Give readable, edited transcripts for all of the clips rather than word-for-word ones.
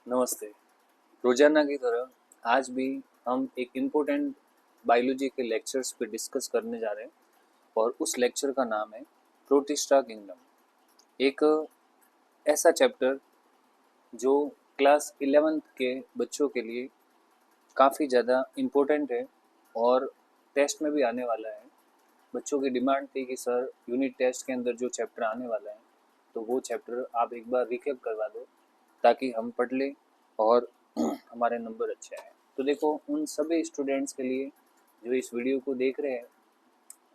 नमस्ते। रोजाना की तरह आज भी हम एक इम्पोर्टेंट बायोलॉजी के लेक्चर्स पे डिस्कस करने जा रहे हैं और उस लेक्चर का नाम है प्रोटिस्टा किंगडम। एक ऐसा चैप्टर जो क्लास 11th के बच्चों के लिए काफ़ी ज़्यादा इम्पोर्टेंट है और टेस्ट में भी आने वाला है। बच्चों की डिमांड थी कि सर यूनिट टेस्ट के अंदर जो चैप्टर आने वाला है तो वो चैप्टर आप एक बार रिकैप करवा दो ताकि हम पढ़ लें और हमारे नंबर अच्छे आए। तो देखो उन सभी स्टूडेंट्स के लिए जो इस वीडियो को देख रहे हैं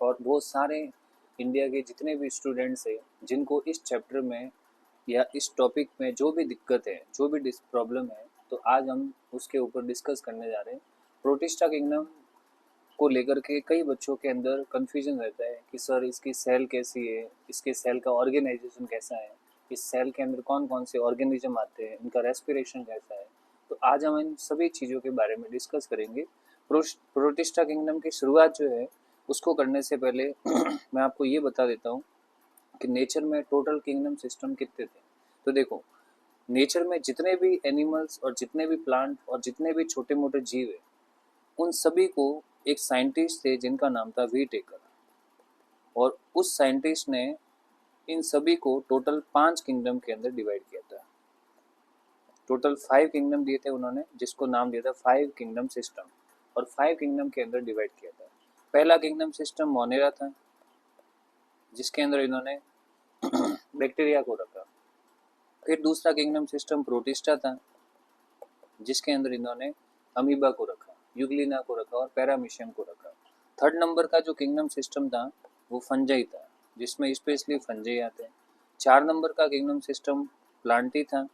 और बहुत सारे इंडिया के जितने भी स्टूडेंट्स हैं जिनको इस चैप्टर में या इस टॉपिक में जो भी दिक्कत है, जो भी प्रॉब्लम है, तो आज हम उसके ऊपर डिस्कस करने जा रहे हैं। प्रोटिस्टा किंगडम को लेकर के कई बच्चों के अंदर कन्फ्यूजन रहता है कि सर इसकी सेल कैसी है, इसके सेल का ऑर्गेनाइजेशन कैसा है, इस सेल के अंदर कौन कौन से ऑर्गेनिज्म आते हैं, इनका रेस्पिरेशन कैसा है। तो आज हम इन सभी चीज़ों के बारे में डिस्कस करेंगे। प्रोटिस्टा किंगडम की शुरुआत जो है उसको करने से पहले मैं आपको ये बता देता हूँ कि नेचर में टोटल किंगडम सिस्टम कितने थे। तो देखो नेचर में जितने भी एनिमल्स और जितने भी प्लांट और जितने भी छोटे मोटे जीव है उन सभी को एक साइंटिस्ट थे जिनका नाम था वी टेकर, और उस साइंटिस्ट ने इन सभी को टोटल 5 किंगडम के अंदर डिवाइड किया था। टोटल 5 किंगडम दिए थे उन्होंने, जिसको नाम दिया था 5 किंगडम सिस्टम, और 5 किंगडम के अंदर डिवाइड किया था। पहला किंगडम सिस्टम मोनेरा था जिसके अंदर इन्होंने बैक्टीरिया को रखा। फिर दूसरा किंगडम सिस्टम प्रोटिस्टा था जिसके अंदर इन्होंने अमीबा को रखा, यूग्लिना को रखा और पैरामीशियम को रखा। थर्ड नंबर का जो किंगडम सिस्टम था वो फंजाई था जिसमें स्पेशली फंजाई आते हैं। 4 नंबर का किंगडम सिस्टम प्लांटी था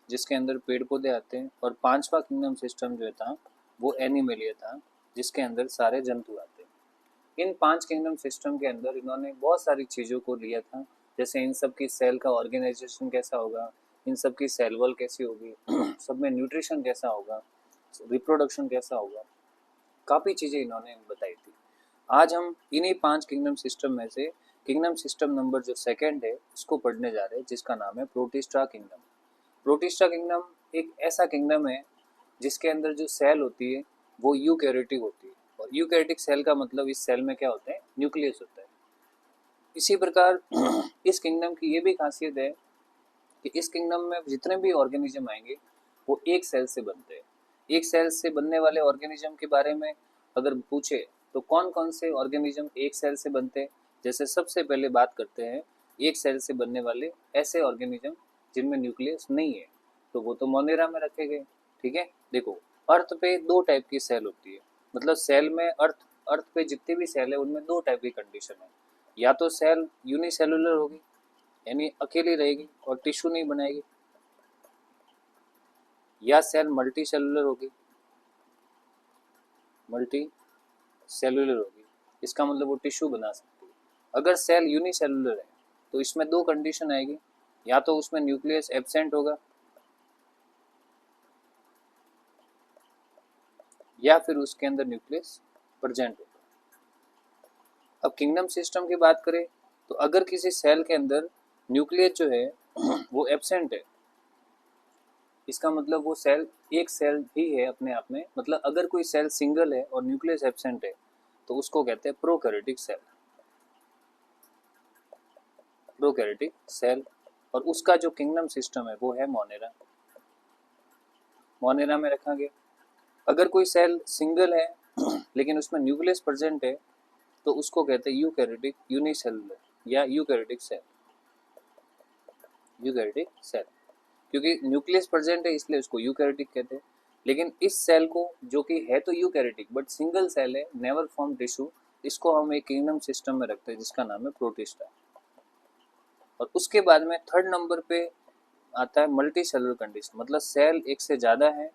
जिसके अंदर पेड़ पौधे आते हैं, और 5वां किंगडम सिस्टम जो था वो एनिमेलिया था जिसके अंदर सारे जंतु आते हैं। इन 5 किंगडम सिस्टम के अंदर इन्होंने बहुत सारी चीज़ों को लिया था, जैसे इन सब की सेल का ऑर्गेनाइजेशन कैसा होगा, इन सब की सेल वॉल कैसी होगी, सब में न्यूट्रिशन कैसा होगा, रिप्रोडक्शन कैसा होगा, काफ़ी चीज़ें इन्होंने बताई थी। आज हम इन्हीं 5 किंगडम सिस्टम में से किंगडम सिस्टम नंबर जो सेकंड है उसको पढ़ने जा रहे हैं जिसका नाम है प्रोटिस्टा किंगडम। प्रोटिस्टा किंगडम एक ऐसा किंगडम है जिसके अंदर जो सेल होती है वो यूकैरियोटिक होती है, और यूकैरियोटिक सेल का मतलब इस सेल में क्या होता है, न्यूक्लियस होता है। इसी प्रकार इस किंगडम की ये भी खासियत है कि इस किंगडम में जितने भी ऑर्गेनिज्म आएंगे वो एक सेल से बनते हैं। एक सेल से बनने वाले ऑर्गेनिज्म के बारे में अगर पूछे तो कौन कौन से ऑर्गेनिज्म एक सेल से बनते हैं, जैसे सबसे पहले बात करते हैं एक सेल से बनने वाले ऐसे ऑर्गेनिज्म जिनमें न्यूक्लियस नहीं है, तो वो तो मोनेरा में रखे गए। ठीक है, देखो अर्थ पे 2 टाइप की सेल होती है, मतलब सेल में अर्थ अर्थ पे जितने भी सेल है उनमें 2 टाइप की कंडीशन है। या तो सेल यूनिसेलुलर होगी यानी अकेली रहेगी और टिश्यू नहीं बनाएगी, या सेल मल्टी सेलुलर होगी, मल्टी सेलुलर होगी, इसका मतलब वो टिश्यू बना सकती है। अगर सेल यूनिसेलुलर है तो इसमें 2 कंडीशन आएगी, या तो उसमें न्यूक्लियस एब्सेंट होगा या फिर उसके अंदर न्यूक्लियस प्रेजेंट होगा। अब किंगडम सिस्टम की बात करें तो अगर किसी सेल के अंदर न्यूक्लियस जो है वो एब्सेंट है, इसका मतलब वो सेल एक सेल ही है अपने आप में, मतलब अगर कोई सेल सिंगल है और न्यूक्लियस एब्सेंट है तो उसको कहते हैं प्रोकैरियोटिक सेल, प्रोकैरियोटिक सेल। और उसका जो किंगडम सिस्टम है वो है मोनेरा, मोनेरा में रखा गया। अगर कोई सेल सिंगल है लेकिन उसमें न्यूक्लियस प्रेजेंट है तो उसको कहते हैं यूकैरियोटिक यूनिसेलुलर या यूकैरियोटिक सेल, यूकैरियोटिक सेल। क्योंकि न्यूक्लियस प्रेजेंट है इसलिए उसको यूकैरियोटिक कहते हैं। लेकिन इस सेल को जो कि है तो यूकैरियोटिक बट सिंगल सेल है, नेवर फॉर्म टिश्यू, इसको हम एक किंगडम सिस्टम में रखते हैं जिसका नाम है प्रोटिस्टा। और उसके बाद में थर्ड नंबर पे आता है मल्टी सेलुलर कंडीशन, मतलब सेल एक से ज़्यादा है,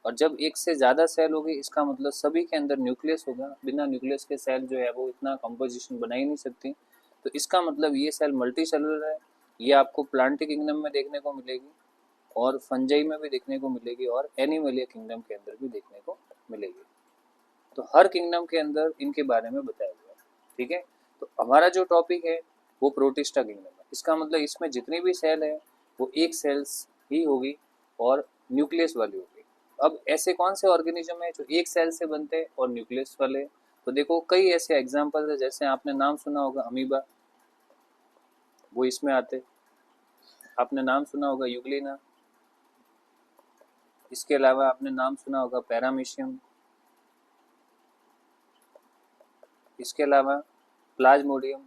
और जब एक से ज़्यादा सेल होगी इसका मतलब सभी के अंदर न्यूक्लियस होगा, बिना न्यूक्लियस के सेल जो है वो इतना कंपोजिशन बना ही नहीं सकती, तो इसका मतलब ये सेल मल्टी सेलुलर है। ये आपको प्लांटी किंगडम में देखने को मिलेगी और फंजाई में भी देखने को मिलेगी और एनिमलिया किंगडम के अंदर भी देखने को मिलेगी। तो हर किंगडम के अंदर इनके बारे में बताया गया है। ठीक है, तो हमारा जो टॉपिक है वो प्रोटिस्टा किंगडम है। इसका मतलब इसमें जितनी भी सेल है वो एक सेल्स ही होगी और न्यूक्लियस वाली होगी। अब ऐसे कौन से ऑर्गेनिज्म है जो एक सेल से बनते हैं और न्यूक्लियस वाले? तो देखो कई ऐसे एग्जांपल है, जैसे आपने नाम सुना होगा अमीबा, वो इसमें आते। आपने नाम सुना होगा यूग्लिना, इसके अलावा आपने नाम सुना होगा पैरामीशियम, इसके अलावा प्लाज्मोडियम,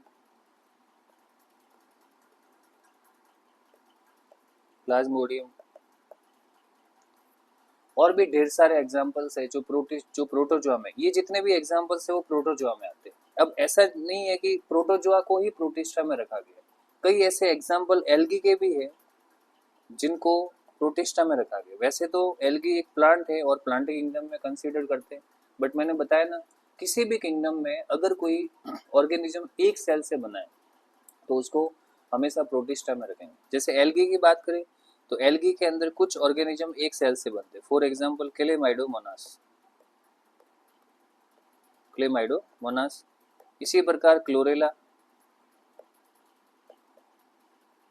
प्लाज्मोडियम, और भी ढेर सारे एग्जांपल्स है जो प्रोटोजोआ में, ये जितने भी एग्जांपल्स है वो प्रोटोजोआ में आते हैं। अब ऐसा नहीं है कि प्रोटोजोआ को ही प्रोटिस्टा में रखा गया, कई ऐसे एग्जांपल एल्गी के भी है जिनको प्रोटिस्टा में रखा गया। वैसे तो एल्गी एक प्लांट है और प्लांट किंगडम में कंसीडर करते हैं, बट मैंने बताया ना, किसी भी किंगडम में अगर कोई ऑर्गेनिज्म एक सेल से बना है तो उसको हमेशा प्रोटिस्टा में रखेंगे। जैसे एल्गी की बात करें तो एल्गी के अंदर कुछ ऑर्गेनिज्म एक सेल से बनते हैं, फॉर एग्जांपल क्लेमाइडोमोनास, क्लेमाइडोमोनास। इसी प्रकार क्लोरेला,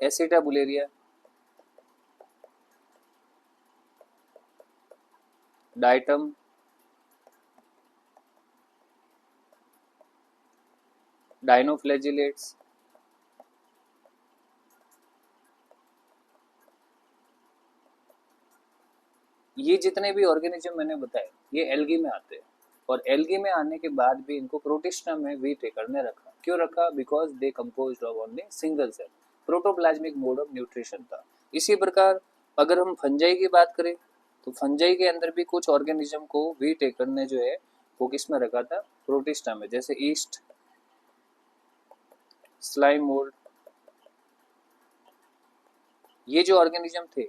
एसिटाबुलेरिया, डाइटम, डाइनोफ्लैजिलेट्स, ये जितने भी ऑर्गेनिज्म मैंने बताए ये एल्गी में आते हैं। और एल्गी में आने के बाद भी इनको प्रोटिस्टा में वीटेकर ने रखा। क्यों रखा? Because they composed of only single cell, protoplasmic mode of nutrition था। इसी प्रकार अगर हम फंजाई की बात करें तो फंजाई के अंदर भी कुछ ऑर्गेनिज्म को वीटेकर ने जो है वो किस में रखा था? प्रोटिस्टा में। जैसे ईस्ट, स्लाइम मोल्ड, ये जो ऑर्गेनिज्म थे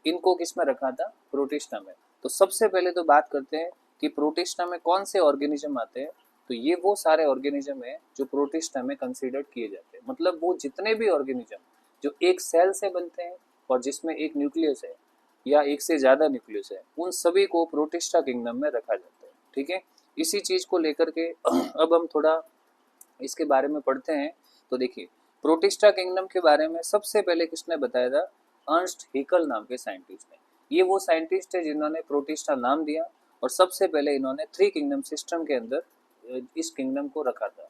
इनको किस में रखा था? प्रोटिस्टा में। तो सबसे पहले तो बात करते हैं कि प्रोटिस्टा में कौन से ऑर्गेनिज्म आते हैं। तो ये वो सारे ऑर्गेनिज्म है जो प्रोटिस्टा में कंसीडर किए जाते हैं, मतलब वो जितने भी ऑर्गेनिज्म जो एक सेल से बनते हैं और जिसमें एक न्यूक्लियस है या एक से ज्यादा न्यूक्लियस है, उन सभी को प्रोटिस्टा किंगडम में रखा जाता है। ठीक है, इसी चीज को लेकर के अब हम थोड़ा इसके बारे में पढ़ते हैं। तो देखिए प्रोटिस्टा किंगडम के बारे में सबसे पहले किसने बताया था? अर्नस्ट हैकेल नाम के साइंटिस्ट ने। ये वो साइंटिस्ट है जिन्होंने प्रोटिस्टा नाम दिया और सबसे पहले इन्होंने 3 किंगडम सिस्टम के अंदर इस किंगडम को रखा था।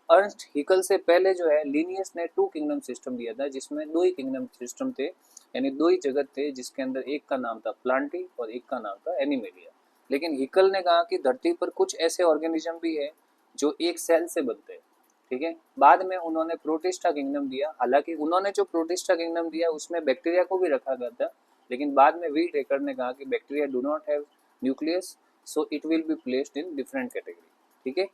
अर्नस्ट हैकेल से पहले जो है लिनियस ने 2 किंगडम सिस्टम दिया था, जिसमें 2 ही किंगडम सिस्टम थे, यानी 2 ही जगत थे, जिसके अंदर एक का नाम था प्लांटी और एक का नाम था एनिमेलिया। लेकिन हैकेल ने कहा कि धरती पर कुछ ऐसे ऑर्गेनिज्म भी है जो एक सेल से बनते हैं। ठीक है, बाद में उन्होंने प्रोटिस्टा किंगडम दिया। हालांकि उन्होंने जो प्रोटिस्टा किंगडम दिया उसमें बैक्टीरिया को भी रखा गया था, लेकिन बाद में वीटेकर ने कहा कि bacteria do not have nucleus, so it will be placed in different category. ठीक है,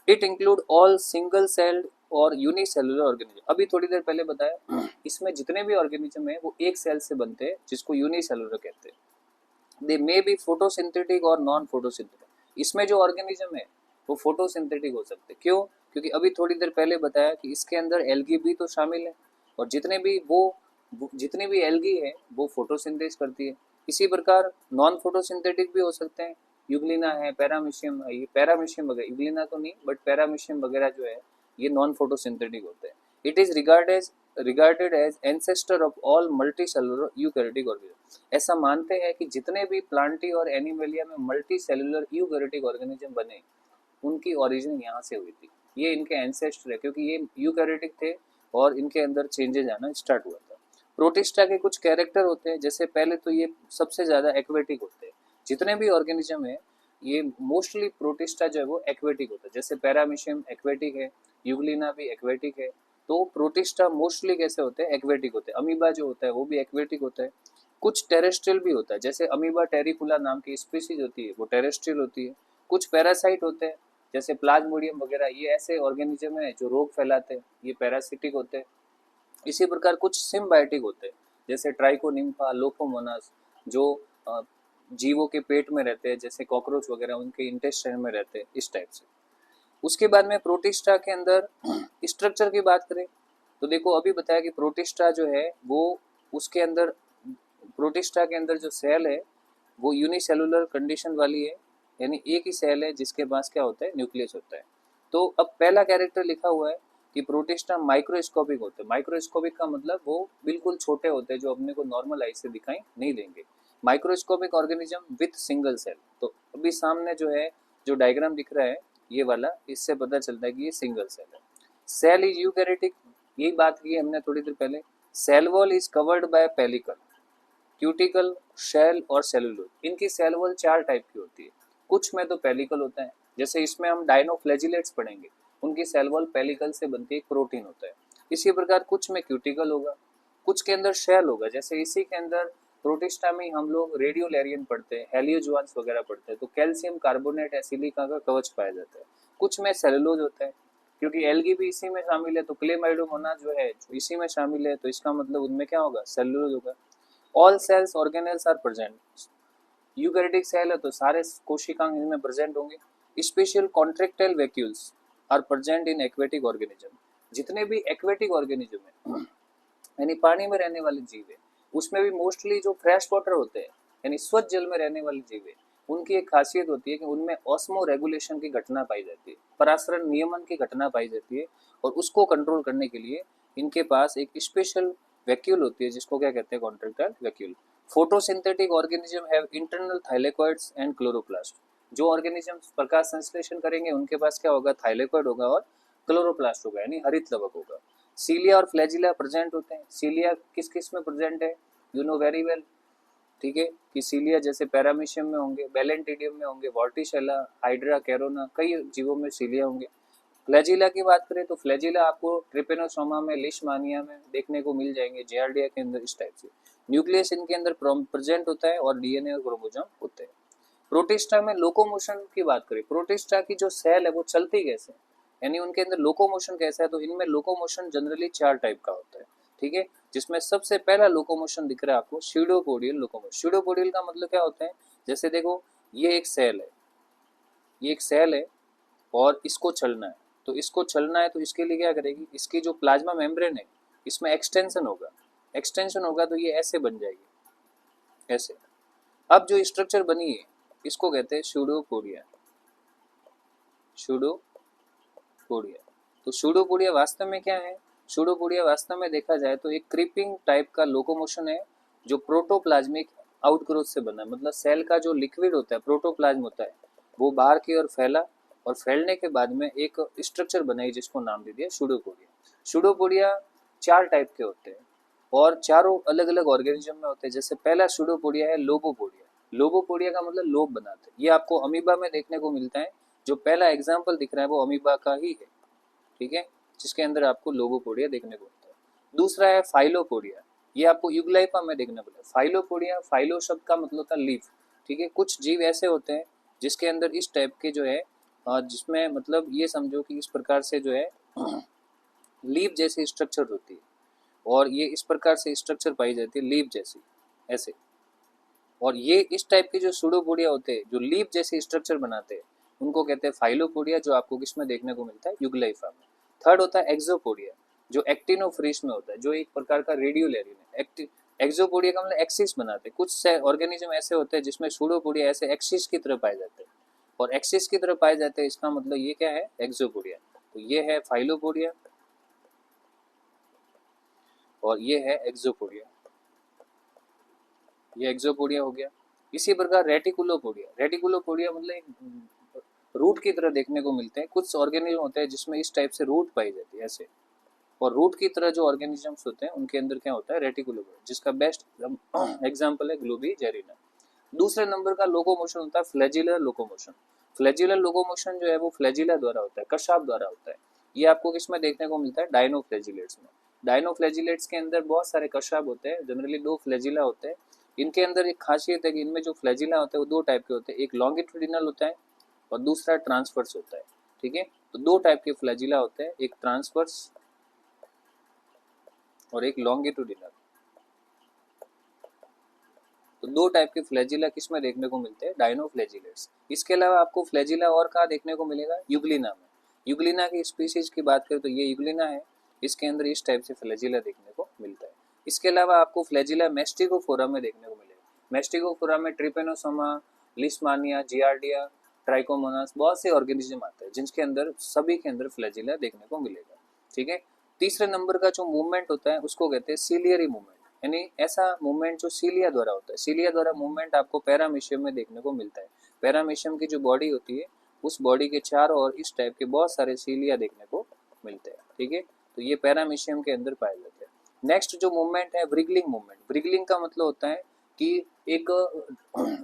it include all single celled और यूनिसेलुलर ऑर्गेनिज्म। अभी थोड़ी देर पहले बताया इसमें जितने भी ऑर्गेनिज्म है वो एक सेल से बनते हैं, जिसको यूनिसेलुलर कहते हैं। दे मे बी फोटोसिंथेटिक और नॉन फोटोसिंथेटिक। इसमें जो ऑर्गेनिज्म है वो फोटोसिंथेटिक हो सकते हैं। क्यों? क्योंकि अभी थोड़ी देर पहले बताया कि इसके अंदर एल्गी भी तो शामिल है, और जितनी भी एल्गी है वो फोटोसिंथेसिस करती है। इसी प्रकार नॉन फोटोसिंथेटिक भी हो सकते हैं, यूग्लिना है, पैरामीशियम है, ये पैरामीशियम वगैरह, यूग्लिना तो नहीं बट पैरामीशियम वगैरह जो है ये नॉन फोटोसिंथेटिक होते हैं। It is regarded as ancestor of all multi cellular eukaryotic organism. ऐसा मानते हैं कि जितने भी प्लांटी और एनिमलिया में मल्टी सेलुलर यूकैरियोटिक ऑर्गेनिज्म बने उनकी ओरिजिन यहाँ से हुई थी, ये इनके एंसेस्टर है, क्योंकि ये यूकैरियोटिक थे और इनके अंदर चेंजेस आना स्टार्ट हुआ था। प्रोटिस्टा के कुछ कैरेक्टर होते हैं, जैसे पहले तो ये सबसे ज़्यादा एक्वेटिक होते हैं। जितने भी ऑर्गेनिज्म है ये मोस्टली प्रोटिस्टा जो है वो एक्वेटिक होता है। जैसे पैरामीशियम एक्वेटिक है, यूग्लिना भी एक्वेटिक है, तो प्रोटिस्टा मोस्टली कैसे होते हैं? एक्वेटिक होते हैं। अमीबा जो होता है वो भी एक्वेटिक होता है। कुछ टेरेस्ट्रियल भी होता है, जैसे अमीबा टेरिकुला नाम की स्पीसीज होती है वो टेरेस्ट्रियल होती है। कुछ पैरासाइट होते हैं जैसे प्लाज्मोडियम वगैरह, ये ऐसे ऑर्गेनिज्म है जो रोग फैलाते हैं, ये पैरासिटिक होते हैं। इसी प्रकार कुछ सिम्बायोटिक होते हैं जैसे ट्राइकोनिम्फा, लोफोमोनास, जो जीवों के पेट में रहते हैं, जैसे कॉकरोच वगैरह उनके इंटेस्टाइन में रहते हैं, इस टाइप से। उसके बाद में प्रोटिस्टा के अंदर स्ट्रक्चर की बात करें तो देखो अभी बताया कि प्रोटिस्टा जो है वो उसके अंदर, प्रोटिस्टा के अंदर जो सेल है वो यूनिसेलुलर कंडीशन वाली है, यानी एक ही सेल है जिसके पास क्या होता है? न्यूक्लियस होता है। तो अब पहला कैरेक्टर लिखा हुआ है कि प्रोटिस्टा माइक्रोस्कोपिक होते हैं। माइक्रोस्कोपिक का मतलब वो बिल्कुल छोटे होते हैं, जो अपने को नॉर्मल आई से दिखाई नहीं देंगे। Microscopic organism with single cell. तो अभी सामने जो है जो डायग्राम दिख रहा है ये वाला, इससे पता चलता है कि ये सिंगल सेल है। सेल इज यूकैरियोटिक, यही बात की हमने थोड़ी देर पहले। Cell wall is covered by pellicle, cuticle, shell और सेलुलोज। इनकी सेल वॉल 4 टाइप की होती है, कुछ में तो पेलिकल होता है, जैसे इसमें हम डायनोफ्लैजिलेट्स पढ़ेंगे, उनकी सेल वॉल पेलिकल से बनती है, एक प्रोटीन होता है। इसी प्रकार कुछ में क्यूटिकल होगा, कुछ के अंदर शेल होगा, जैसे इसी के अंदर प्रोटिस्टा में हम लोग रेडियोलैरियन पढ़ते हैं, हेलियोजुआंस वगैरह पढ़ते हैं, तो कैल्शियम कार्बोनेट या सिलिका का कवच पाया जाता है। कुछ में सेलुलोज होता है, क्योंकि एल्गी भी इसी में शामिल है, तो क्लेमाइडोमोनास जो है जो इसी में शामिल है, तो इसका मतलब उनमें क्या होगा, सेलुलोज होगा। All cells organelles are present, eukaryotic cell है तो सारे कोशिकांग इनमें प्रेजेंट होंगे। Special contractile vacuoles are present in aquatic organism, जितने भी एक्वेटिक ऑर्गेनिज्म है यानी पानी में रहने वाले जीव है, उसमें भी मोस्टली जो फ्रेश वाटर होते हैं यानी स्वच्छ जल में रहने वाले जीव है, उनकी एक खासियत होती है कि उनमें ऑस्मो रेगुलेशन की घटना पाई जाती है, परासरण नियमन की घटना पाई जाती है, और उसको कंट्रोल करने के लिए इनके पास एक स्पेशल वैक्यूल होती है, जिसको क्या कहते हैं, contractile vacuole. Photosynthetic organism have internal thylakoids and chloroplast, जो ऑर्गेनिज्म प्रकाश संश्लेषण करेंगे उनके पास क्या होगा, थाइलेकोइड होगा और क्लोरोप्लास्ट होगा यानी हरित लवक होगा। सीलिया और फ्लैजिला प्रेजेंट होते हैं। सीलिया किस किस में प्रेजेंट है, यू नो वेरी वेल, ठीक है, कि सीलिया जैसे पैरामीशियम में होंगे, बैलेंटिडियम में होंगे, वॉर्टिशेला, हाइड्रा, कैरोना, कई जीवों में सीलिया होंगे। फ्लैजिला की बात करें तो फ्लैजिला आपको ट्रिपेनोसोमा में, लिशमानिया में देखने को मिल जाएंगे, जियार्डिया के अंदर, इस टाइप से। न्यूक्लियस इनके अंदर प्रेजेंट होता है और डीएनए और क्रोमोसोम होते हैं। प्रोटिस्टा में लोकोमोशन की बात करें, प्रोटिस्टा की जो सेल है वो चलती कैसे, यानी उनके अंदर लोकोमोशन कैसा है, तो इनमें लोकोमोशन जनरली 4 टाइप का होता है, ठीक है, जिसमें सबसे पहला लोकोमोशन दिख रहा है आपको, स्यूडोपोडियल लोकोमोशन। स्यूडोपोडियल का मतलब क्या होता है, जैसे देखो ये एक सेल है, ये एक सेल है और इसको चलना है, तो इसको चलना है तो इसके लिए क्या करेगी, इसकी जो प्लाज्मा मेम्ब्रेन है इसमें एक्सटेंशन होगा, एक्सटेंशन होगा तो ये ऐसे बन जाएगी, ऐसे। अब जो स्ट्रक्चर बनी है इसको कहते हैं स्यूडोपोडिया, स्यूडोपोडिया। तो स्यूडोपोडिया वास्तव में क्या है, स्यूडोपोडिया वास्तव में देखा जाए तो एक क्रीपिंग टाइप का लोकोमोशन है, जो प्रोटोप्लाज्मिक आउटग्रोथ से बना है, मतलब सेल का जो लिक्विड होता है, प्रोटोप्लाज्म होता है, वो बाहर की ओर फैला और फैलने के बाद में एक स्ट्रक्चर बनाई जिसको नाम दे दिया स्यूडोपोडिया। स्यूडोपोडिया 4 टाइप के होते हैं और चारों अलग अलग ऑर्गेनिज्म में होते हैं। जैसे पहला स्यूडोपोडिया है लोबोपोडिया, लोबोपोडिया का मतलब लोब बनाते हैं, ये आपको अमीबा में देखने को मिलता है, जो पहला एग्जाम्पल दिख रहा है वो अमीबा का ही है, ठीक है, जिसके अंदर आपको लोबोपोडिया देखने को मिलता है। दूसरा है फाइलोपोडिया, ये आपको यूग्लाइफा में देखने को मिलता है। फाइलोपोडिया, फाइलो शब्द का मतलब होता है लीफ, ठीक है, कुछ जीव ऐसे होते हैं जिसके अंदर इस टाइप के जो है जिसमें मतलब ये समझो कि इस प्रकार से जो है लीफ जैसी स्ट्रक्चर होती है, और ये इस प्रकार से स्ट्रक्चर पाई जाती है लीफ जैसी, ऐसे। और ये इस टाइप के जो सूडोपोडिया होते हैं जो लीफ जैसे स्ट्रक्चर बनाते हैं उनको कहते हैं फाइलोपोडिया, जो आपको किसमें देखने को मिलता है, यूग्लाइफा में। थर्ड होता है एक्सोपोडिया, जो एक्टिनोफ्रिस में होता है, जो एक प्रकार का रेडियोलैरियन है। एक्सोपोडिया का मतलब एक्सिस बनाते हैं, कुछ ऑर्गेनिज्म ऐसे होते हैं जिसमें सूडोपोडिया ऐसे एक्सिस की तरह पाए जाते हैं, और एक्सिस की तरह पाए जाते हैं, इसका मतलब ये क्या है, एक्सोपोडिया। तो ये है फाइलोपोडिया और ये है एक्सोपोडिया, ये एक्सोपोडिया हो गया। इसी प्रकार रेटिकुलोपोडिया, रेटिकुलोपोडिया मतलब एक रूट की तरह देखने को मिलते हैं, कुछ ऑर्गेनिज्म होते हैं जिसमें इस टाइप से रूट पाई जाती है ऐसे, और रूट की तरह जो ऑर्गेनिजम्स होते हैं उनके अंदर क्या होता है, रेटिकुलोपोडिया, जिसका बेस्ट एग्जांपल है ग्लोबिजेरिना। दूसरे नंबर का लोकोमोशन होता है फ्लैजिलर लोकोमोशन। फ्लैजिलर लोकोमोशन जो है वो फ्लैजिला द्वारा होता है, कशाप द्वारा होता है। ये आपको किसमें देखने को मिलता है, डायनोफ्लैजिलेट्स में। डायनोफ्लैजिलेट्स के अंदर बहुत सारे कशाप होते हैं, जनरली 2 फ्लैजिला होते हैं। इनके अंदर एक खासियत है कि इनमें जो फ्लैजिला होते हैं वो 2 टाइप के होते हैं, एक लॉन्गिट्यूडिनल होता है और दूसरा ट्रांसवर्स होता है, ठीक है। तो 2 टाइप के फ्लैजिला होते हैं, एक ट्रांसवर्स और एक लॉन्गिट्यूडिनल। तो 2 टाइप के फ्लैजिला किसमें देखने को मिलते हैं, डायनोफ्लैजिलेट्स। इसके अलावा आपको फ्लैजिला और कहाँ देखने को मिलेगा, यूग्लिना में। यूग्लिना की स्पीसीज की बात करें तो ये यूग्लिना है, इसके अंदर इस टाइप से फ्लैजिला देखने को मिलता है। इसके अलावा आपको फ्लैजिला मेस्टिकोफोरा में देखने को मिलेगा। मेस्टिकोफोरा में ट्रिपेनोसोमा, लिशमानिया, जियार्डिया, ट्राइकोमोनास, बहुत से ऑर्गेनिज्म आते हैं जिनके अंदर सभी के अंदर फ्लैजिला देखने को मिलेगा, ठीक है। तीसरे नंबर का जो मूवमेंट होता है उसको कहते हैं सीलियरी मूवमेंट। यानी ऐसा मूवमेंट जो सीलिया द्वारा होता है। सीलिया द्वारा मूवमेंट आपको पैरामीशियम में देखने को मिलता है। पैरामीशियम की जो बॉडी होती है उस बॉडी के चारों ओर इस टाइप के बहुत सारे सीलिया देखने को मिलते हैं। ठीक है, तो ये पैरामीशियम के अंदर पाए जाते हैं। नेक्स्ट जो मूवमेंट है व्रिगलिंग मूवमेंट। व्रिगलिंग का मतलब होता है कि एक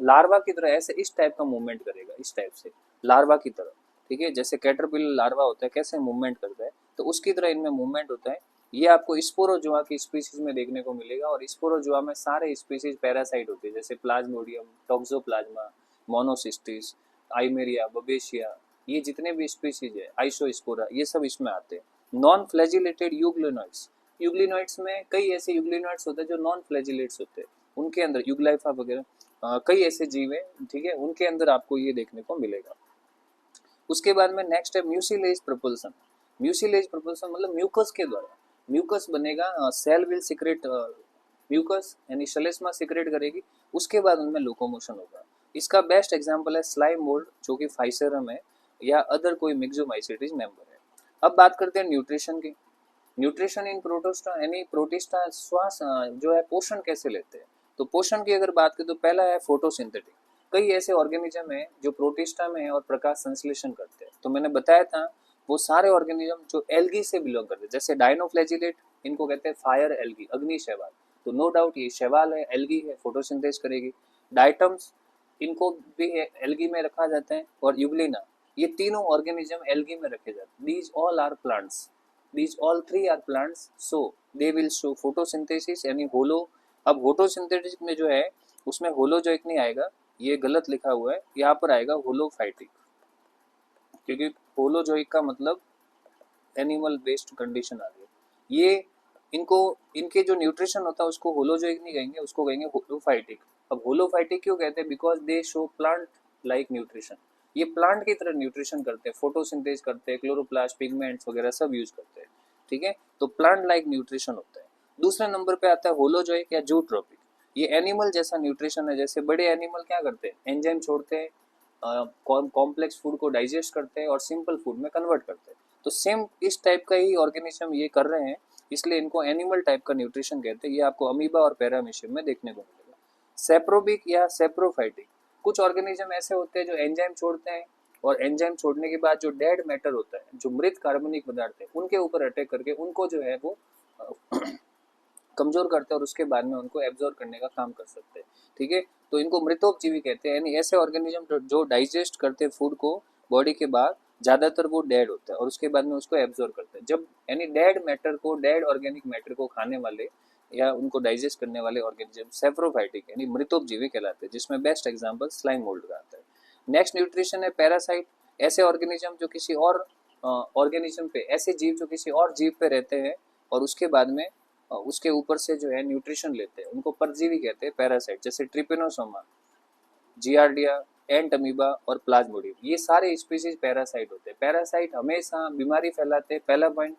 लार्वा की तरह ऐसे इस टाइप का मूवमेंट करेगा, इस टाइप से लार्वा की तरह। ठीक है, जैसे कैटरपिलर लार्वा होता है कैसे मूवमेंट करता है, तो उसकी तरह इनमें मूवमेंट होता है। ये आपको स्पोरोजोआ की स्पीसीज में देखने को मिलेगा, और स्पोरोजोआ में सारे स्पीसीज पैरासाइट होते हैं, जैसे प्लाज्मोडियम, टॉक्सोप्लाज्मा, मोनोसिस्टिस, आइमेरिया, बबेशिया, ये जितने भी स्पीसीज है, आइसोस्पोरा, ये सब इसमें आते हैं। Non flagellated euglenoids. यूग्लिनोइड्स में कई ऐसे यूग्लिनोइड्स होते हैं जो नॉन फ्लैजिलेट्स होते हैं, उनके अंदर यूग्लाइफा वगैरह कई ऐसे जीव है, ठीक है, उनके अंदर आपको ये देखने को मिलेगा। उसके बाद में नेक्स्ट है म्यूसिलेज प्रपोल्सन। म्यूसिलेज प्रपोल्सन मतलब म्यूकस के द्वारा म्यूकस बनेगा, सेल विल सिक्रेट म्यूकस, यानी श्लेष्मा सिक्रेट करेगी, उसके बाद उनमें लोकोमोशन होगा। इसका बेस्ट एग्जांपल है स्लाइम मोल्ड, जो कि फाइसेरम है, या अदर कोई मिक्सोमाइसीटीज मेंबर है। अब बात करते हैं न्यूट्रिशन की। न्यूट्रिशन इन प्रोटोस्टा, यानी प्रोटिस्टा श्वास जो है पोषण कैसे लेते हैं। तो पोषण की अगर बात करें तो पहला है फोटोसिंथेटिक। कई ऐसे ऑर्गेनिज्म है जो प्रोटिस्टा में है और प्रकाश संश्लेषण करते हैं। तो मैंने बताया था वो सारे ऑर्गेनिज्म जो एल्गी से बिलोंग करते हैं, जैसे डायनोफ्लैजिलेट, इनको कहते हैं फायर एल्गी, अग्नि शैवाल। तो नो डाउट ये शैवाल है, एल्गी है, फोटोसिंथेसिस करेगी। डाइटम्स, इनको भी एल्गी में रखा जाता है, और यूग्लिना, ये तीनों ऑर्गेनिज्म एल्गी में रखे जाते हैं। These all are plants, these all three are plants, so they will show photosynthesis यानी होलो। अब फोटोसिंथेसिस में जो है उसमें होलोजोइक नहीं आएगा, ये गलत लिखा हुआ है, यहाँ पर आएगा होलोफाइटिक, क्योंकि होलोजोइक का मतलब एनिमल बेस्ड कंडीशन आ गई। ये इनको इनके जो न्यूट्रिशन होता है उसको होलोजोइक नहीं कहेंगे, उसको कहेंगे होलोफाइटिक। अब होलोफाइटिक क्यों कहते हैं, because they show plant like nutrition, ये प्लांट की तरह न्यूट्रिशन करते हैं, फोटोसिंथेसिस करते हैं, क्लोरोप्लास्ट, पिगमेंट्स वगैरह सब यूज करते हैं। ठीक है, तो प्लांट लाइक न्यूट्रिशन होता है। दूसरे नंबर पे आता है होलोजोइक या जूट्रोपिक। ये एनिमल जैसा न्यूट्रिशन है, जैसे बड़े एनिमल क्या करते हैं, एंजाइम छोड़ते हैं, कॉम्प्लेक्स फूड को डाइजेस्ट करते हैं और सिंपल फूड में कन्वर्ट करते हैं। तो सेम इस टाइप का ही ऑर्गेनिज्म ये कर रहे हैं, इसलिए इनको एनिमल टाइप का न्यूट्रिशन कहते हैं। ये आपको अमीबा और पैरामीशियम में देखने को मिलेगा। सेप्रोबिक या सेप्रोफाइटिक, कुछ ऑर्गेनिज्म ऐसे होते हैं जो एंजाइम छोड़ते हैं, और एंजाइम छोड़ने के बाद जो डेड मैटर होता है, जो मृत कार्बनिक पदार्थ है, उनके ऊपर अटैक करके उनको जो है वो कमजोर करते हैं, और उसके बाद में उनको एब्जॉर्ब करने का काम कर सकते हैं। ठीक है, तो इनको मृतोपजीवी कहते हैं, यानी ऐसे ऑर्गेनिज्म जो डाइजेस्ट करते हैं फूड को बॉडी के बाद, ज्यादातर वो डेड होता है और उसके बाद में उसको एब्जॉर्ब करते हैं। जब यानी डेड मैटर को, डेड ऑर्गेनिक मैटर को खाने वाले या उनको डाइजेस्ट करने वाले ऑर्गेनिज्म सेप्रोफाइटिक यानी मृतोपजीवी कहलाते हैं, जिसमें बेस्ट एग्जांपल स्लाइम मोल्ड का आता है। नेक्स्ट न्यूट्रिशन है पैरासाइट। ऐसे ऑर्गेनिज्म जो किसी और ऑर्गेनिज्म पे, ऐसे जीव जो किसी और जीव पे रहते हैं और उसके बाद में उसके ऊपर से जो है न्यूट्रिशन लेते हैं, उनको परजीवी कहते हैं, पैरासाइट। जैसे ट्रिपेनोसोमा, जियार्डिया, एंट अमीबा और प्लाज्मोडियम, ये सारे स्पीसीज पैरासाइट होते हैं। पैरासाइट हमेशा बीमारी फैलाते हैं, पहला पॉइंट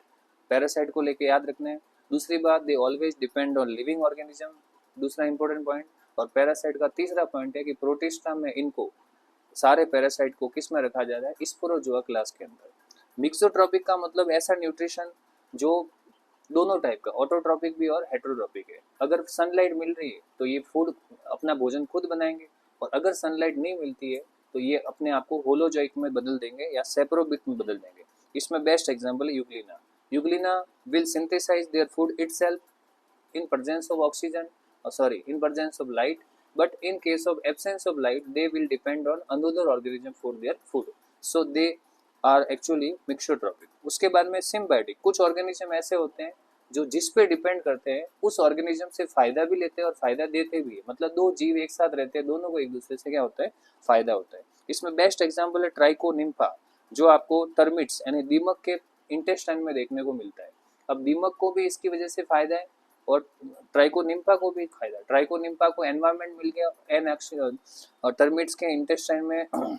पैरासाइट को लेके याद रखना है। दूसरी बात, they always depend on living organism, दूसरा इंपॉर्टेंट पॉइंट। और पैरासाइट का तीसरा पॉइंट है कि प्रोटिस्टा में इनको सारे पैरासाइट को किस में रखा जाता है, स्पोरोजोआ क्लास के अंदर। मिक्सोट्रॉपिक का मतलब ऐसा न्यूट्रिशन जो दोनों टाइप का, ऑटोट्रॉपिक भी और हेटेरोट्रॉपिक है। अगर सनलाइट मिल रही है तो ये फूड अपना भोजन खुद बनाएंगे, और अगर सनलाइट नहीं मिलती है तो ये अपने आप को होलोजोइक में बदल देंगे या सेप्रोबिक में बदल देंगे। इसमें बेस्ट एग्जांपल है Euglena. Euglena will synthesise their food itself in presence of oxygen, in presence of light, but in case of absence of light they will depend on another organism for their food, so they are actually mixotropic। उसके बाद में symbiotic, कुछ organism ऐसे होते हैं जो जिस पे डिपेंड करते हैं उस ऑर्गेनिज्म से फायदा भी लेते हैं और फायदा देते भी है, मतलब दो जीव एक साथ रहते हैं, दोनों को एक दूसरे से क्या होता है, फायदा होता है। इसमें बेस्ट एग्जांपल है ट्राइकोनिम्फा, जो आपको टर्मिट्स यानी दीमक के इंटेस्टाइन में देखने को मिलता है। अब दीमक को भी इसकी वजह से फायदा है और ट्राइकोनिम्फा को भी फायदा। ट्राइकोनिम्फा को एनवायरनमेंट मिल गया, और टर्मिट्स के इंटेस्टाइन में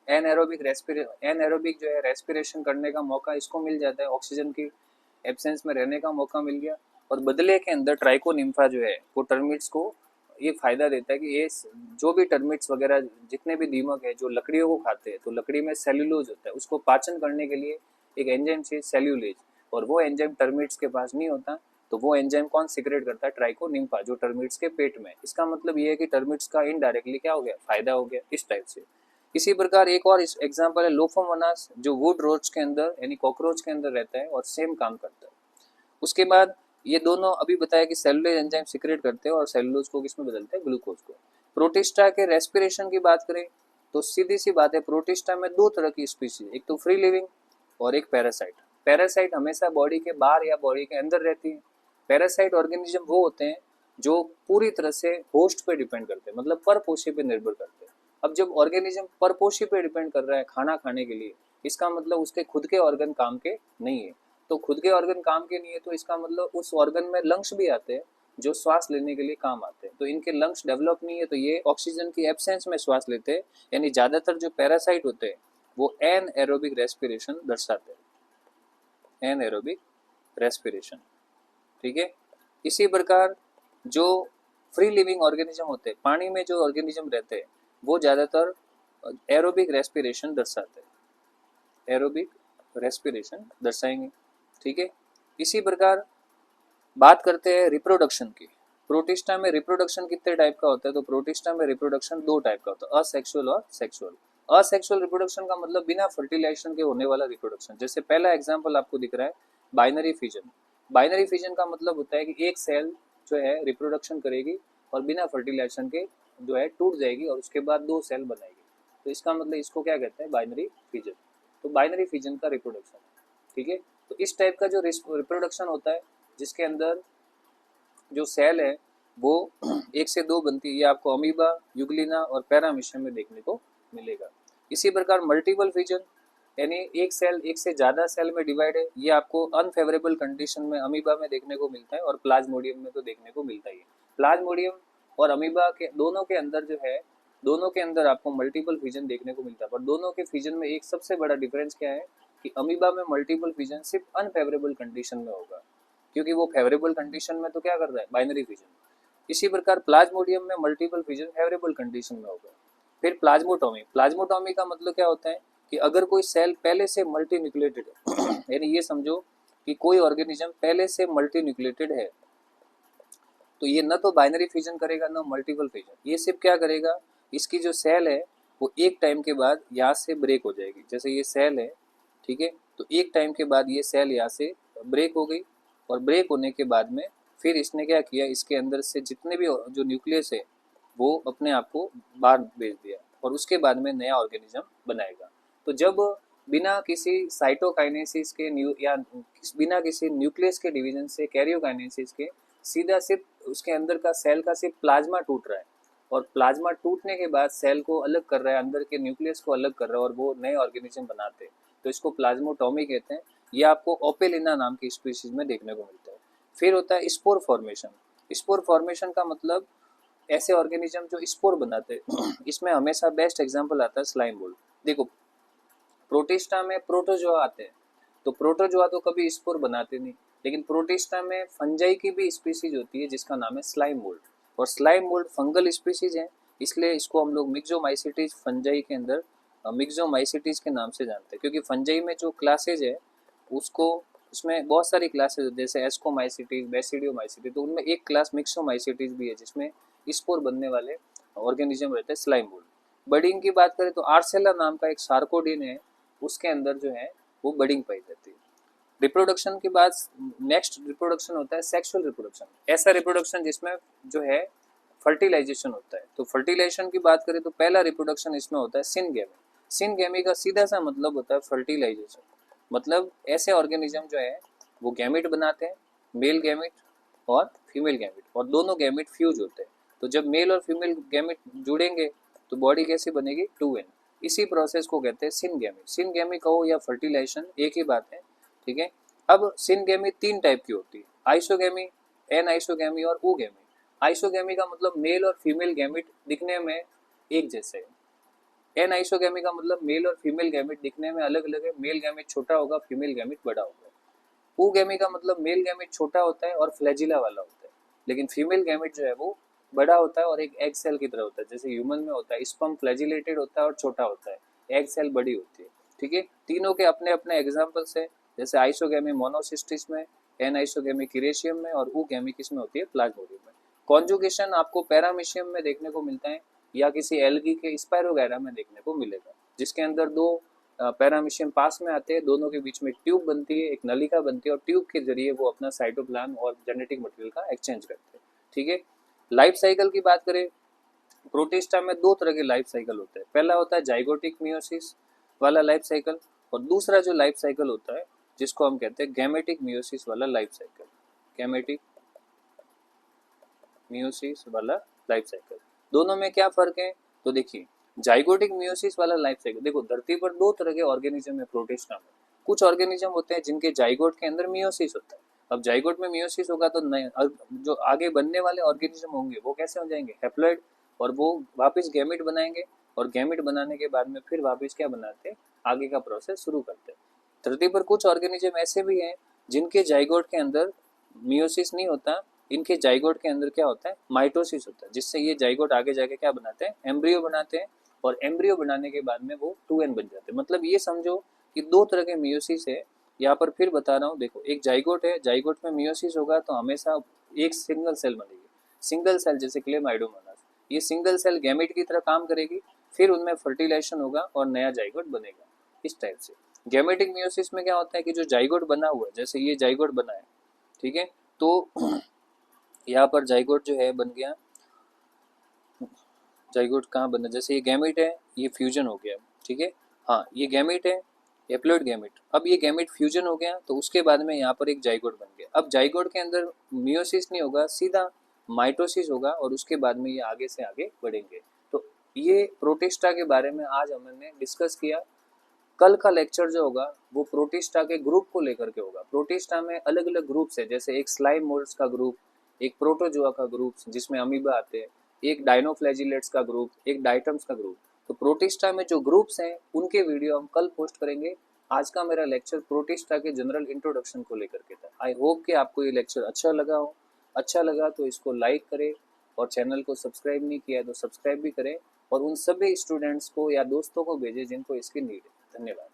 एनएरोबिक जो है रेस्पिरेशन करने का मौका इसको मिल जाता है, ऑक्सीजन की एब्सेंस में रहने का मौका मिल गया। और बदले के अंदर ट्राइकोनिम्फा जो है वो टर्मिट्स को ये फायदा देता है कि ये जो भी टर्मिट्स वगैरह जितने भी दीमक है जो लकड़ियों को खाते हैं, तो लकड़ी में सेल्यूलोज होता है, उसको पाचन करने के लिए एक एंजाइम चाहिए सेल्यूलेज, और वो एंजाइम टर्मिट्स के पास नहीं होता, तो वो एंजाइम कौन सिक्रेट करता है? ट्राइकोनिम्फा, जो टर्मिट्स के पेट में। इसका मतलब ये है कि टर्मिट्स का इनडायरेक्टली क्या हो गया? फायदा हो गया, इस टाइप से। इसी प्रकार एक और एग्जांपल है लोफोमोनास, जो वुड रोच के अंदर यानी कॉकरोच के अंदर रहता है और सेम काम करता है। उसके बाद ये दोनों अभी बताया कि सेलुलोज एंजाइम सिक्रेट करते हैं और सेलुलोज को किसमें बदलते हैं? ग्लूकोज को। प्रोटिस्टा के रेस्पिरेशन की बात करें तो सीधी सी बात है, प्रोटिस्टा में दो तरह की स्पीशीज, एक तो फ्री लिविंग और एक पैरासाइट। पैरासाइट हमेशा बॉडी के बाहर या बॉडी के अंदर रहती है। पैरासाइट ऑर्गेनिज्म वो होते हैं जो पूरी तरह से होस्ट पे डिपेंड करते हैं, मतलब परपोषी पे निर्भर करते हैं। अब जब ऑर्गेनिज्म परपोषी पे डिपेंड कर रहा है खाना खाने के लिए, इसका मतलब उसके खुद के ऑर्गन काम के नहीं है। तो खुद के ऑर्गन काम के नहीं है तो इसका मतलब उस ऑर्गन में लंग्स भी आते हैं जो श्वास लेने के लिए काम आते हैं। तो इनके लंग्स डेवलप नहीं है तो ये ऑक्सीजन की एब्सेंस में श्वास लेते हैं। यानी ज्यादातर जो पैरासाइट होते हैं वो एनएरोबिक रेस्पिरेशन दर्शाते हैं, एनएरोबिक रेस्पिरेशन। ठीक है। इसी प्रकार जो फ्री लिविंग ऑर्गेनिज्म होते हैं, पानी में जो ऑर्गेनिज्म रहते हैं, वो ज्यादातर एरोबिक रेस्पिरेशन दर्शाते हैं, एरोबिक रेस्पिरेशन दर्शाएंगे। ठीक है। इसी प्रकार बात करते हैं रिप्रोडक्शन की। प्रोटिस्टा में रिप्रोडक्शन कितने टाइप का होता है? तो प्रोटिस्टा में रिप्रोडक्शन दो टाइप का होता है, असेक्सुअल और सेक्सुअल। असेक्सुअल रिप्रोडक्शन का मतलब बिना फर्टिलाइजेशन के होने वाला रिप्रोडक्शन। जैसे पहला एग्जांपल आपको दिख रहा है बाइनरी फिजन। बाइनरी फिजन का मतलब होता है कि एक सेल जो है रिप्रोडक्शन करेगी और बिना फर्टिलाइजेशन के जो है टूट जाएगी और उसके बाद दो सेल बनाएगी। तो इसका मतलब इसको क्या कहते हैं? Binary fission. तो बाइनरी फिजन का रिप्रोडक्शन। ठीक है। तो इस टाइप का जो रिप्रोडक्शन होता है जिसके अंदर जो सेल है वो एक से दो बनती है, ये आपको अमीबा, यूग्लिना और पैरामीशियम में देखने को मिलेगा। इसी प्रकार मल्टीपल फिजन यानी एक सेल एक से ज्यादा सेल में डिवाइड है, ये आपको अनफेवरेबल कंडीशन में अमीबा में देखने को मिलता है और प्लाज्मोडियम में तो देखने को मिलता ही है। प्लाज्मोडियम और अमीबा के दोनों के अंदर जो है, दोनों के अंदर आपको मल्टीपल फिजन देखने को मिलता है। पर दोनों के फिजन में एक सबसे बड़ा डिफरेंस क्या है कि अमीबा में मल्टीपल फिजन सिर्फ अनफेवरेबल कंडीशन में होगा, क्योंकि वो फेवरेबल कंडीशन में तो क्या कर रहा है? Binary fission. इसी प्रकार प्लाज्मोडियम में मल्टीपल फिजन फेवरेबल कंडीशन में होगा। फिर प्लाज्मोटोमी। प्लाज्मोटोमी का मतलब क्या होता है कि अगर कोई सेल पहले से मल्टी न्यूक्लिएटेड है यानी ये समझो कि कोई ऑर्गेनिज्म पहले से मल्टी न्यूक्लिएटेड है तो ये न तो बाइनरी फिजन करेगा न मल्टीपल फिजन। ये सिर्फ क्या करेगा, इसकी जो सेल है वो एक टाइम के बाद यहाँ से ब्रेक हो जाएगी। जैसे ये सेल है, ठीक है, तो एक टाइम के बाद ये सेल यहाँ से ब्रेक हो गई और ब्रेक होने के बाद में फिर इसने क्या किया, इसके अंदर से जितने भी जो न्यूक्लियस है वो अपने आप को बाहर भेज दिया और उसके बाद में नया ऑर्गेनिज्म बनाएगा। तो जब बिना किसी साइटोकाइनेसिस के या बिना किसी न्यूक्लियस के डिवीजन से कैरियोकाइनेसिस के सीधा सिर्फ उसके अंदर का सेल का सिर्फ प्लाज्मा टूट रहा है और प्लाज्मा टूटने के बाद सेल को अलग कर रहा है, अंदर के न्यूक्लियस को अलग कर रहा है और वो नए ऑर्गेनिज्म बनाते हैं, तो इसको प्लाज्मोटोमी कहते हैं। ये आपको ओपेलिना नाम की स्पीशीज में देखने को मिलता है। फिर होता है स्पोर फॉर्मेशन। स्पोर फॉर्मेशन का मतलब ऐसे ऑर्गेनिज्म जो स्पोर बनाते हैं इसमें हमेशा बेस्ट एग्जांपल आता है स्लाइम मोल्ड। देखो प्रोटिस्टा में प्रोटोजोआ आते हैं, तो प्रोटोजोआ तो कभी स्पोर बनाते नहीं, लेकिन प्रोटिस्टा में फंजाई की भी स्पीशीज होती है जिसका नाम है स्लाइम मोल्ड। और स्लाइम मोल्ड फंगल स्पीशीज है, इसलिए इसको हम लोग मिक्सोमाइसिटीज फंजाई के अंदर मिक्सोमाइसिटीज के नाम से जानते हैं। क्योंकि फंजाई में जो क्लासेज है उसको उसमें बहुत सारी क्लासेज होती है, जैसे एस्कोमाइसिटीज, बेसिडियोमाइसिटीज, तो उनमें एक क्लास मिक्सोमाइसिटीज भी है जिसमें स्पोर बनने वाले ऑर्गेनिज्म रहते हैं स्लाइम मोल्ड। बडिंग की बात करें तो आर्सेला नाम का एक सार्कोडिन है, उसके अंदर जो है वो बडिंग पाई जाती है। रिप्रोडक्शन के बाद नेक्स्ट रिप्रोडक्शन होता है सेक्सुअल रिप्रोडक्शन। ऐसा रिप्रोडक्शन जिसमें जो है फर्टिलाइजेशन होता है। तो फर्टिलाइजेशन की बात करें तो पहला रिप्रोडक्शन इसमें होता है सिनगेमी। सिनगेमी का सीधा सा मतलब होता है फर्टिलाइजेशन। मतलब ऐसे ऑर्गेनिज्म जो है वो गैमिट बनाते हैं, मेल गैमिट और फीमेल गैमिट, और दोनों गैमिट फ्यूज होते हैं। तो जब मेल और फीमेल गैमिट जुड़ेंगे तो बॉडी कैसी बनेगी? 2n। इसी प्रोसेस को कहते हैं सिनगेमी। सिनगेमी कहो या फर्टिलाइजेशन एक ही बात है, ठीक है। अब सिनगेमी तीन टाइप की होती है, आइसोगेमी, एन आइसोगेमी और ओगेमी। आइसोगेमी का मतलब मेल और फीमेल गैमिट दिखने में एक जैसे है। एन आइसोगेमी का मतलब मेल और फीमेल गैमिट दिखने में अलग अलग है, मेल गैमिट छोटा होगा, फीमेल गैमिट बड़ा होगा। ओगेमी का मतलब मेल गैमिट छोटा होता है और फ्लैजिला वाला होता है, लेकिन फीमेल गैमिट जो है वो बड़ा होता है और एक एग सेल की तरह होता है। जैसे ह्यूमन में होता है, स्पर्म फ्लैजिलेटेड होता है और छोटा होता है, एग सेल बड़ी होती है, ठीक है। तीनों के अपने अपने एग्जाम्पल्स है, जैसे आइसोगेमी मोनोसिस्टिस में, एन आइसोगेमिक इरेशियम में और ऊ गैमी किस में होती है, प्लाज्मोडियम में। कॉन्जुगेशन आपको पैरामीशियम में देखने को मिलता है या किसी एल्गी के स्पायरोगैरा में देखने को मिलेगा, जिसके अंदर दो पैरामीशियम पास में आते हैं, दोनों के बीच में ट्यूब बनती है, एक नलिका बनती है और ट्यूब के जरिए वो अपना साइटोप्लाज्म और जेनेटिक मटेरियल का एक्सचेंज करते हैं। ठीक है, लाइफ साइकिल की बात करें, प्रोटिस्टा में दो तरह के लाइफ साइकिल होते हैं। पहला होता है जाइगोटिक मियोसिस वाला लाइफ साइकिल और दूसरा जो लाइफ साइकिल होता है जिसको हम कहते हैं गैमेटिक मियोसिस वाला लाइफ साइकिल। गैमेटिक मियोसिस वाला लाइफ साइकिल, दोनों में क्या फर्क है? तो देखिए, जाइगोटिक मियोसिस वाला लाइफ साइकिल, देखो धरती पर दो तरह के ऑर्गेनिज्म है प्रोटिस्टा में। कुछ ऑर्गेनिज्म होते हैं जिनके जाइगोट के अंदर मियोसिस होता है। अब जाइगोट में मियोसिस होगा तो नए जो आगे बनने वाले ऑर्गेनिज्म होंगे वो कैसे हो जाएंगे, हैप्लॉइड, और वो वापस गैमेट बनाएंगे और गैमेट बनाने के बाद में फिर वापस क्या बनाते हैं, आगे का प्रोसेस शुरू करते हैं। धरती पर कुछ ऑर्गेनिज्म ऐसे भी हैं जिनके जाइगोट के अंदर मियोसिस नहीं होता, इनके जाइगोट के अंदर क्या होता है, माइटोसिस होता है, जिससे ये जाइगोट आगे जाके क्या बनाते हैं, एम्ब्रियो बनाते हैं और एम्ब्रियो बनाने के बाद में वो 2n बन जाते हैं। मतलब ये समझो कि दो तरह के मियोसिस है। यहाँ पर फिर बता रहा हूँ, देखो एक जाइगोट है, जाइगोट में मियोसिस होगा तो हमेशा एक सिंगल सेल बनेगी, सिंगल सेल जैसे क्लेमाइडोमोनास, ये सिंगल सेल गैमेट की तरह काम करेगी, फिर उनमें फर्टिलाइजेशन होगा और नया जाइगोट बनेगा। इस टाइप से गैमेटिक मियोसिस में क्या होता है कि जो जाइगोट बना हुआ है, जैसे ये जाइगोट बना है, ठीक है, तो यहाँ पर जाइगोट जो है बन गया, जाइगोट कहाँ बना, जैसे ये गैमेट है, ये फ्यूजन हो गया, ठीक है, हाँ ये गैमेट है, हैप्लॉइड गैमेट। अब ये गैमेट फ्यूजन हो गया तो उसके बाद में यहाँ पर एक जाइगोट बन गया। अब जाइगोट के अंदर मियोसिस नहीं होगा, सीधा माइटोसिस होगा और उसके बाद में ये आगे से आगे बढ़ेंगे। तो ये प्रोटिस्टा के बारे में आज हमने डिस्कस किया। कल का लेक्चर जो होगा वो प्रोटिस्टा के ग्रुप को लेकर के होगा। प्रोटिस्टा में अलग अलग ग्रुप्स है, जैसे एक स्लाइम मोल्ड्स का ग्रुप, एक प्रोटोजोआ का ग्रुप जिसमें अमीबा आते हैं, एक डायनोफ्लैजिलेट्स का ग्रुप, एक डाइटम्स का ग्रुप। तो प्रोटिस्टा में जो ग्रुप्स हैं उनके वीडियो हम कल पोस्ट करेंगे। आज का मेरा लेक्चर प्रोटिस्टा के जनरल इंट्रोडक्शन को लेकर के था। आई होप कि आपको ये लेक्चर अच्छा लगा हो। अच्छा लगा तो इसको लाइक करें और चैनल को सब्सक्राइब नहीं किया है तो सब्सक्राइब भी करें और उन सभी स्टूडेंट्स को या दोस्तों को भेजें जिनको इसकी नीड है। धन्यवाद।